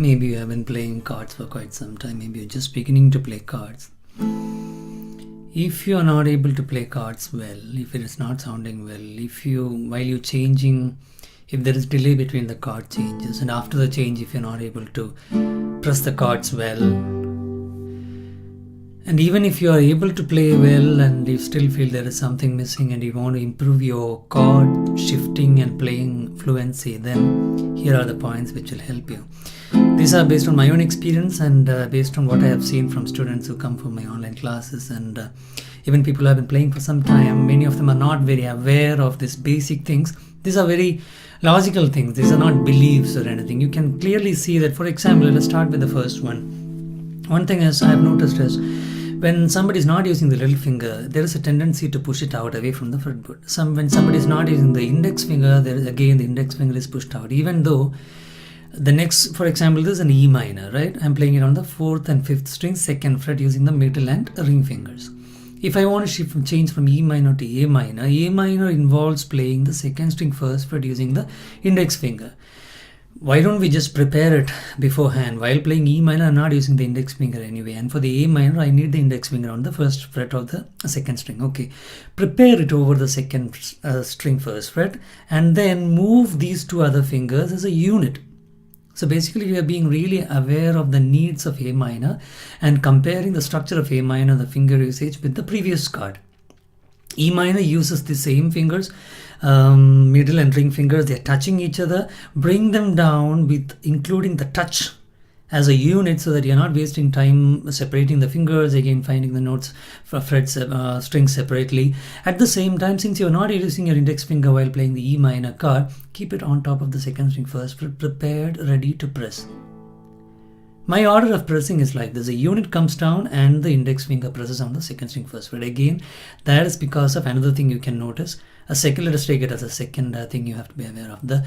Maybe you have been playing chords for quite some time. Maybe you're just beginning to play chords. If you are not able to play chords well, if it is not sounding well, while you're changing, if there is delay between the chord changes, and after the change, if you're not able to press the chords well, and even if you are able to play well and you still feel there is something missing and you want to improve your chord shifting and playing fluency, then here are the points which will help you. These are based on my own experience and based on what I have seen from students who come for my online classes, and even people who have been playing for some time. Many of them are not very aware of these basic things. These are very logical things. These are not beliefs or anything. You can clearly see that. For example, let's start with the first one. One thing I have noticed is when somebody is not using the little finger, there is a tendency to push it out away from the fretboard. When somebody is not using the index finger, there is again the index finger is pushed out, even though the next, for example, this is an E minor, right? I'm playing it on the 4th and 5th string, 2nd fret, using the middle and ring fingers. If I want to change from E minor to A minor involves playing the 2nd string 1st fret using the index finger. Why don't we just prepare it beforehand? While playing E minor, I'm not using the index finger anyway, and for the A minor, I need the index finger on the 1st fret of the 2nd string. Okay, prepare it over the 2nd string 1st fret, and then move these two other fingers as a unit. So basically, we are being really aware of the needs of A minor and comparing the structure of A minor, the finger usage, with the previous chord. E minor uses the same fingers, middle and ring fingers. They are touching each other. Bring them down with including the touch as a unit, so that you're not wasting time separating the fingers, again finding the notes for frets, strings separately. At the same time, since you're not using your index finger while playing the E minor chord, keep it on top of the 2nd string 1st fret, prepared, ready to press. My order of pressing is like this: a unit comes down and the index finger presses on the 2nd string 1st fret. Again, that is because of another thing you can notice. Let us take it as a second thing you have to be aware of: the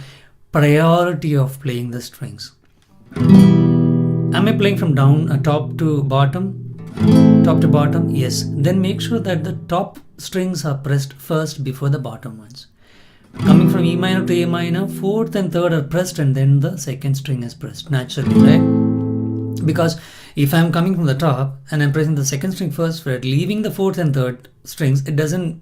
priority of playing the strings. Am I playing from top to bottom? Top to bottom? Yes. Then make sure that the top strings are pressed first before the bottom ones. Coming from E minor to A minor, 4th and 3rd are pressed and then the 2nd string is pressed naturally, right? Because if I'm coming from the top and I'm pressing the 2nd string 1st fret, leaving the 4th and 3rd strings, it doesn't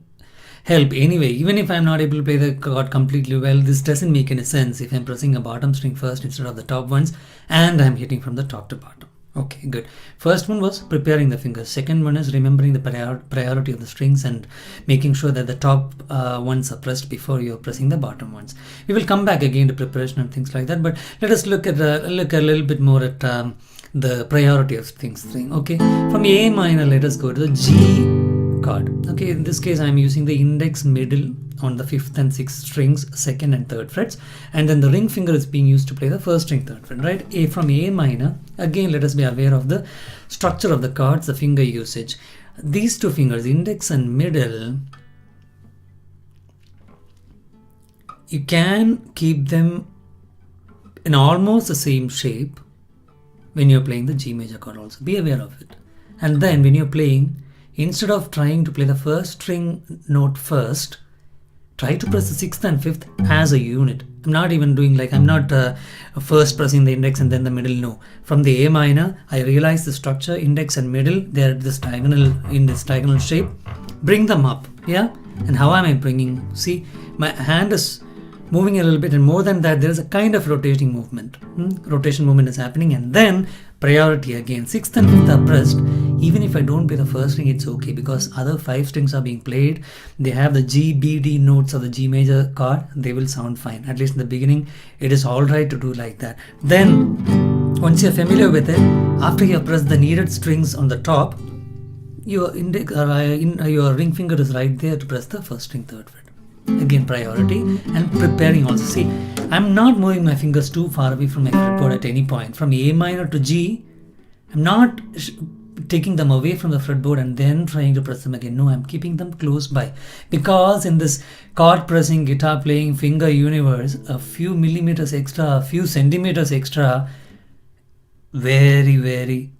help anyway. Even if I'm not able to play the chord completely well, this doesn't make any sense if I'm pressing a bottom string first instead of the top ones and I'm hitting from the top to bottom. Okay, good. First one was preparing the fingers. Second one is remembering the priority of the strings and making sure that the top ones are pressed before you're pressing the bottom ones. We will come back again to preparation and things like that, but let us look a little bit more at the priority of things. Okay, from A minor, let us go to the G chord. Okay, in this case, I'm using the index middle on the 5th and 6th strings, 2nd and 3rd frets, and then the ring finger is being used to play the 1st string 3rd fret, right? From A minor, again, let us be aware of the structure of the chords, the finger usage. These two fingers, index and middle, you can keep them in almost the same shape when you're playing the G major chord also. Be aware of it. And then when you're playing, instead of trying to play the 1st string note first, try to press the 6th and 5th as a unit. I'm not even doing like, I'm not first pressing the index and then the middle. No. From the A minor, I realize the structure, index and middle, they're this diagonal, in this diagonal shape. Bring them up. Yeah. And how am I bringing? See, my hand is moving a little bit, and more than that, there is a kind of rotating movement. Rotation movement is happening, and then priority again. 6th and 5th are pressed. Even if I don't play the 1st string, it's okay because other 5 strings are being played. They have the G, B, D notes of the G major chord. They will sound fine. At least in the beginning, it is all right to do like that. Then, once you're familiar with it, after you have pressed the needed strings on the top, your your ring finger is right there to press the 1st string 3rd fret. Again, priority and preparing also. See, I'm not moving my fingers too far away from my fretboard at any point. From A minor to G, I'm not taking them away from the fretboard and then trying to press them again. No, I'm keeping them close by, because in this chord pressing, guitar playing, finger universe, a few millimeters extra, a few centimeters extra, very, very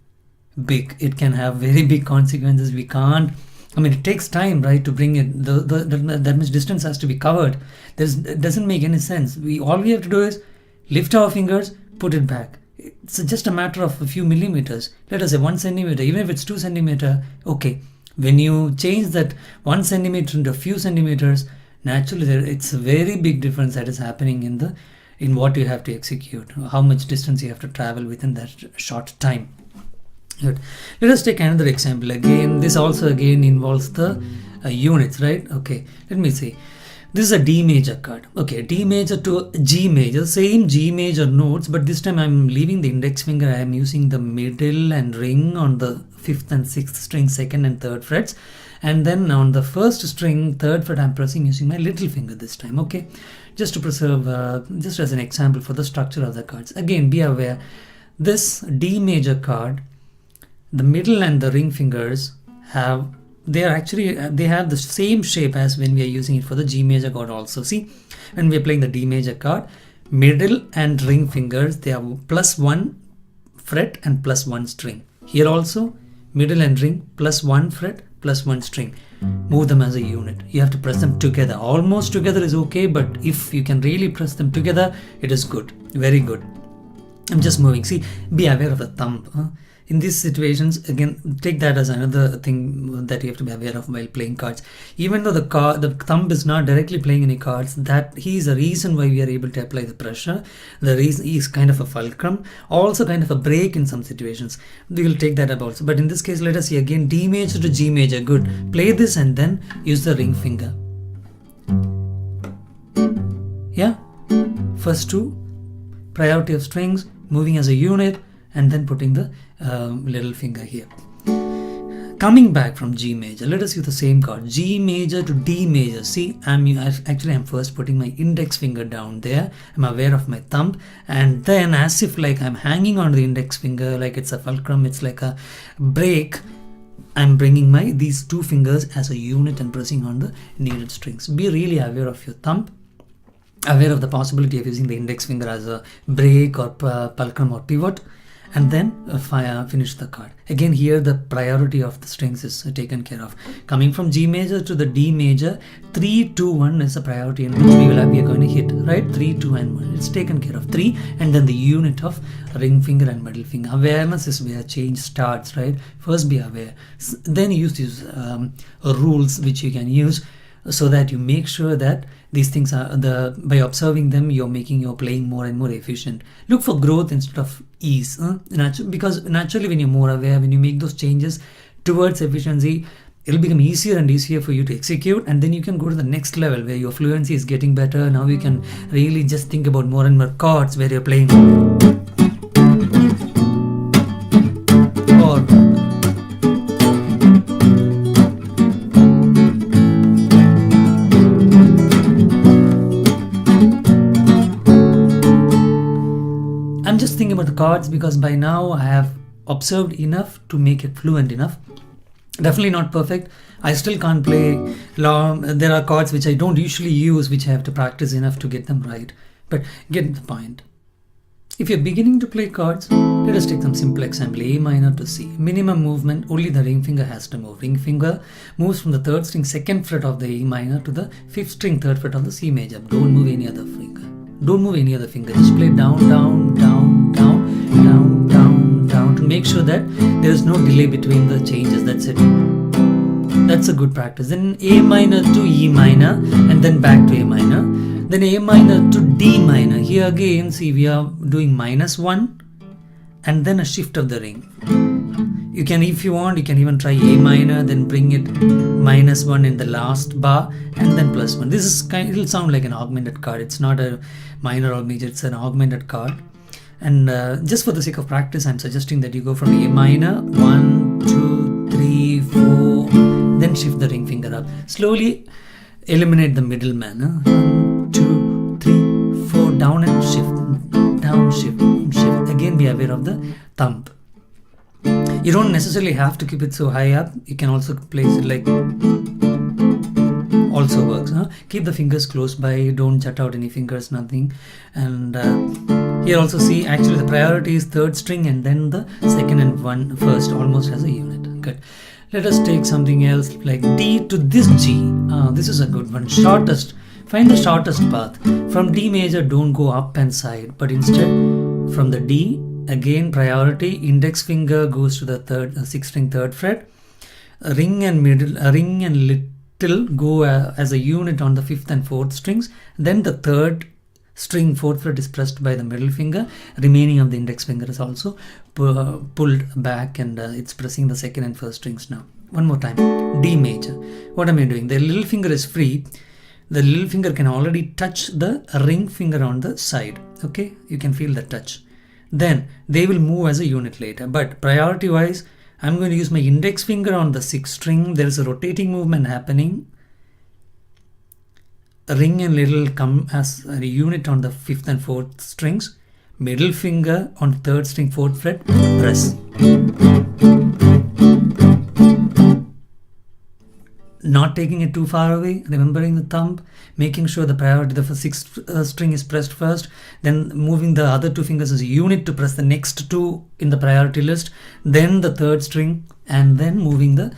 big. It can have very big consequences. We can't, I mean, it takes time, right, to bring it. That much distance has to be covered. It doesn't make any sense. All we have to do is lift our fingers, put it back. it's just a matter of a few millimeters. Let us say 1 centimeter, even if it's 2 centimeter, okay. When you change that 1 centimeter into a few centimeters, naturally it's a very big difference that is happening in what you have to execute, how much distance you have to travel within that short time. Good. Let us take another example. Again, this also again involves the units, right? Okay, let me see. This is a D major chord. Okay, D major to G major, same G major notes, but this time I'm leaving the index finger. I am using the middle and ring on the 5th and 6th string, 2nd and 3rd frets, and then on the 1st string, 3rd fret, I'm pressing using my little finger this time. Okay, just to preserve, just as an example for the structure of the chords. Again, be aware, this D major chord, the middle and the ring fingers have, they have the same shape as when we are using it for the G major chord also. See, when we are playing the D major chord, middle and ring fingers, they have +1 fret and +1 string. Here also, middle and ring +1 fret +1 string. Move them as a unit. You have to press them together. Almost together is okay, but if you can really press them together, it is good. Very good. I'm just moving. See, be aware of the thumb. In these situations, again, take that as another thing that you have to be aware of while playing chords. Even though the thumb is not directly playing any chords, that is a reason why we are able to apply the pressure. The reason is kind of a fulcrum, also kind of a break in some situations. We will take that up also. But in this case, let us see again, D major to G major. Good. Play this and then use the ring finger. Yeah. First two, priority of strings, moving as a unit, and then putting the little finger here. Coming back from G major, let us use the same chord, G major to D major. See, I'm first putting my index finger down there. I'm aware of my thumb, and then as if like I'm hanging on the index finger, like it's a fulcrum, it's like a break. I'm bringing these two fingers as a unit and pressing on the needed strings. Be really aware of your thumb, aware of the possibility of using the index finger as a break or fulcrum or pivot, and then finish the chord. Again, here the priority of the strings is taken care of. Coming from G major to the D major, 3, 2, 1 is the priority in which we are going to hit, right? 3, 2 and 1. It's taken care of. 3 and then the unit of ring finger and middle finger. Awareness is where change starts, right? First be aware. Then use these rules which you can use so that you make sure that these things are by observing them, you're making your playing more and more efficient. Look for growth instead of ease, because naturally when you're more aware, when you make those changes towards efficiency, it'll become easier and easier for you to execute, and then you can go to the next level where your fluency is getting better. Now you can really just think about more and more chords where you're playing or thinking about the chords because by now I have observed enough to make it fluent enough. Definitely not perfect. I still can't play long. There are chords which I don't usually use, which I have to practice enough to get them right. But get the point. If you're beginning to play chords, let us take some simple example. A minor to C. Minimum movement, only the ring finger has to move. Ring finger moves from the 3rd string 2nd fret of the A minor to the 5th string 3rd fret of the C major. Don't move any other finger. Don't move any other finger. Just play down, down, down, down, down, down, down to make sure that there is no delay between the changes. That's it. That's a good practice. Then A minor to E minor and then back to A minor. Then A minor to D minor. Here again, see, we are doing -1 and then a shift of the ring. You can, if you want, you can even try A minor, then bring it -1 in the last bar and then +1. This is it'll sound like an augmented chord. It's not a minor or major, it's an augmented chord. And just for the sake of practice, I'm suggesting that you go from A minor, 1, 2, 3, 4, then shift the ring finger up. Slowly eliminate the middleman. 1, 2, 3, 4, down and shift, down, shift, shift. Again, be aware of the thumb. You don't necessarily have to keep it so high up. You can also place it like, also works. Keep the fingers close by, don't jut out any fingers, nothing. And here also see, actually the priority is 3rd string and then the 2nd and 1st almost as a unit. Good. Let us take something else like D to this G. This is a good one. Shortest. Find the shortest path. From D major, don't go up and side, but instead from the D, Again, priority, index finger goes to the 6th string 3rd fret. Ring and little go as a unit on the 5th and 4th strings. Then the 3rd string 4th fret is pressed by the middle finger. Remaining of the index finger is also pulled back, and it's pressing the 2nd and 1st strings now. One more time. D major. What am I doing? The little finger is free. The little finger can already touch the ring finger on the side. Okay, you can feel the touch. Then they will move as a unit later. But priority wise, I'm going to use my index finger on the 6th string. There is a rotating movement happening. Ring and little come as a unit on the 5th and 4th strings. Middle finger on 3rd string 4th fret, press. Not taking it too far away, remembering the thumb, making sure the priority, the 6th string is pressed first, then moving the other 2 fingers as a unit to press the next 2 in the priority list, then the 3rd string, and then moving the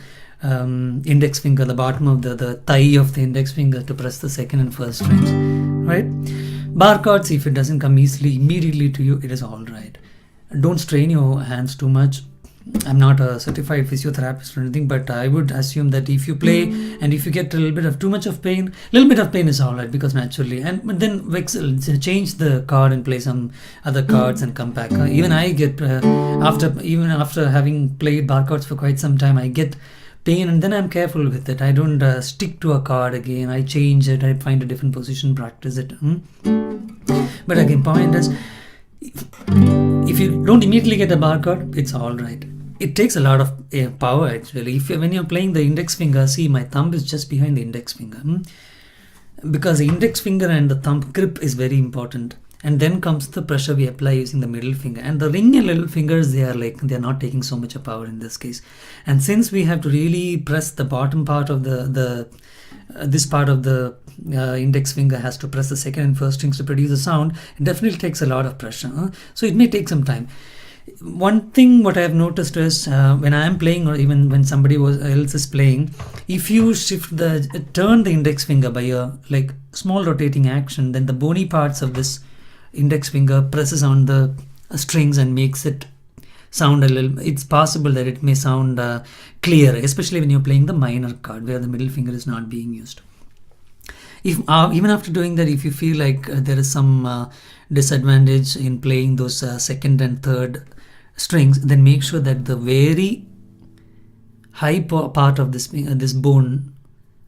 index finger, the bottom of the thigh of the index finger to press the 2nd and 1st strings, right? Bar chords, if it doesn't come easily, immediately to you, it is all right. Don't strain your hands too much. I'm not a certified physiotherapist or anything, but I would assume that if you play and if you get a little bit of too much of pain, little bit of pain is all right, because naturally, and then change the chord and play some other chords and come back. Even I get after having played bar chords for quite some time, I get pain, and then I'm careful with it. I don't stick to a chord again. I change it. I find a different position, practice it. But again, point is, if you don't immediately get a bar chord, it's all right. It takes a lot of power actually. When you're playing the index finger, see, my thumb is just behind the index finger, because the index finger and the thumb grip is very important. And then comes the pressure we apply using the middle finger, and the ring and little fingers, they are not taking so much of power in this case. And since we have to really press the bottom part of this part of the index finger has to press the 2nd and 1st strings to produce a sound, it definitely takes a lot of pressure. So it may take some time. One thing what I have noticed is when I am playing, or even when somebody else is playing, if you turn the index finger by a small rotating action, then the bony parts of this index finger presses on the strings and makes it sound a little. It's possible that it may sound clearer, especially when you're playing the minor chord where the middle finger is not being used. If even after doing that, if you feel like there is some disadvantage in playing those 2nd and 3rd strings, then make sure that the very high part of this bone,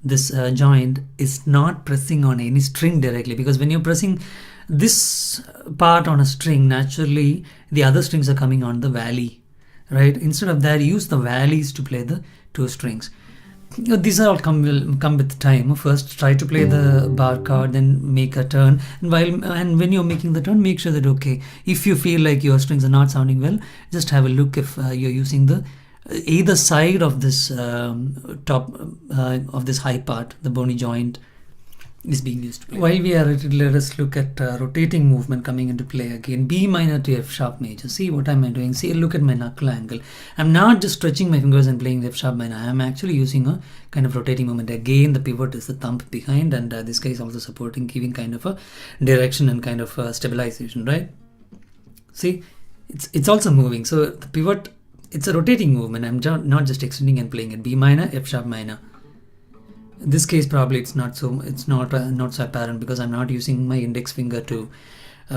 this joint, is not pressing on any string directly, because when you're pressing this part on a string, naturally the other strings are coming on the valley, right? Instead of that, use the valleys to play the 2 strings. These are all come with time. First, try to play the bar chord, then make a turn. And when you're making the turn, make sure that if you feel like your strings are not sounding well, just have a look if you're using the either side of this top of this high part, the bony joint, is being used to play. While we are at it, let us look at rotating movement coming into play again. B minor to F sharp major. See, what am I doing? See, look at my knuckle angle. I'm not just stretching my fingers and playing F sharp minor. I'm actually using a kind of rotating movement. Again, the pivot is the thumb behind, and this guy is also supporting, giving kind of a direction and kind of a stabilization, right? See, it's also moving. So the pivot, it's a rotating movement. I'm not just extending and playing it. B minor, F sharp minor. In this case, probably it's not so apparent, because I'm not using my index finger to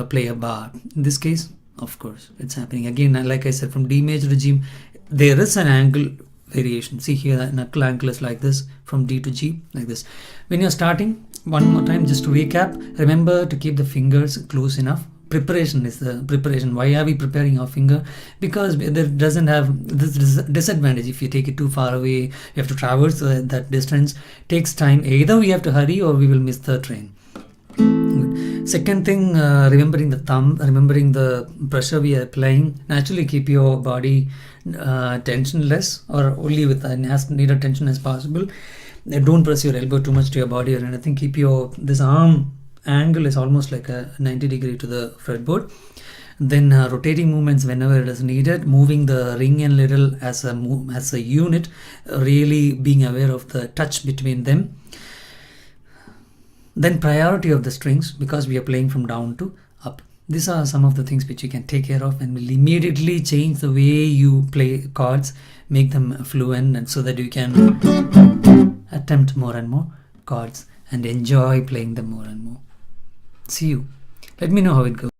play a bar. In this case, of course, it's happening. Again, like I said, from D major to G, there is an angle variation. See here, the knuckle angle is like this, from D to G, like this. When you're starting, one more time, just to recap, remember to keep the fingers close enough. Preparation is the preparation. Why are we preparing our finger? Because there doesn't have this disadvantage. If you take it too far away, you have to traverse that distance. Takes time. Either we have to hurry or we will miss the train. Good. Second thing, remembering the thumb, remembering the pressure we are applying. Naturally, keep your body tensionless, or only with as needed tension as possible. Don't press your elbow too much to your body or anything. Keep this arm angle is almost like a 90 degree to the fretboard. Then rotating movements whenever it is needed, moving the ring and little as a unit, really being aware of the touch between them. Then priority of the strings, because we are playing from down to up. These are some of the things which you can take care of and will immediately change the way you play chords, make them fluent, and so that you can attempt more and more chords and enjoy playing them more and more. See you. Let me know how it goes.